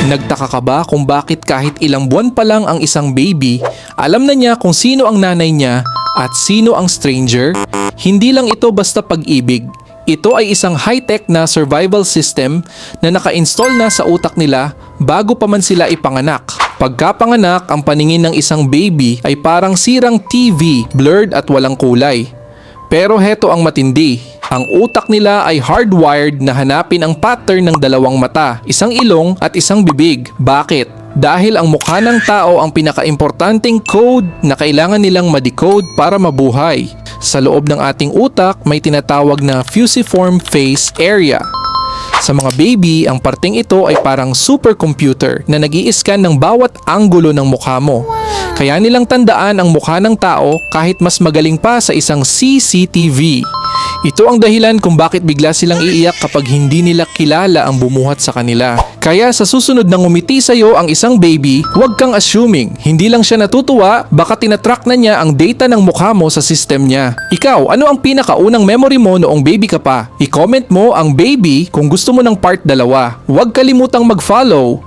Nagtaka ka ba kung bakit kahit ilang buwan pa lang ang isang baby, alam na niya kung sino ang nanay niya at sino ang stranger? Hindi lang ito basta pag-ibig. Ito ay isang high-tech na survival system na naka-install na sa utak nila bago pa man sila ipanganak. Pagkapanganak, ang paningin ng isang baby ay parang sirang TV, blurred at walang kulay. Pero heto ang matindi. Ang utak nila ay hardwired na hanapin ang pattern ng dalawang mata, isang ilong at isang bibig. Bakit? Dahil ang mukha ng tao ang pinakaimportanteng code na kailangan nilang ma-decode para mabuhay. Sa loob ng ating utak may tinatawag na fusiform face area. Sa mga baby, ang parteng ito ay parang supercomputer na nag-i-scan ng bawat anggulo ng mukha mo. Kaya nilang tandaan ang mukha ng tao kahit mas magaling pa sa isang CCTV. Ito ang dahilan kung bakit bigla silang iiyak kapag hindi nila kilala ang bumuhat sa kanila. Kaya sa susunod na ngumiti sa'yo ang isang baby, huwag kang assuming. Hindi lang siya natutuwa, baka tinatrack na niya ang data ng mukha mo sa system niya. Ikaw, ano ang pinakaunang memory mo noong baby ka pa? I-comment mo ang baby kung gusto mo ng part 2. Huwag kalimutang mag-follow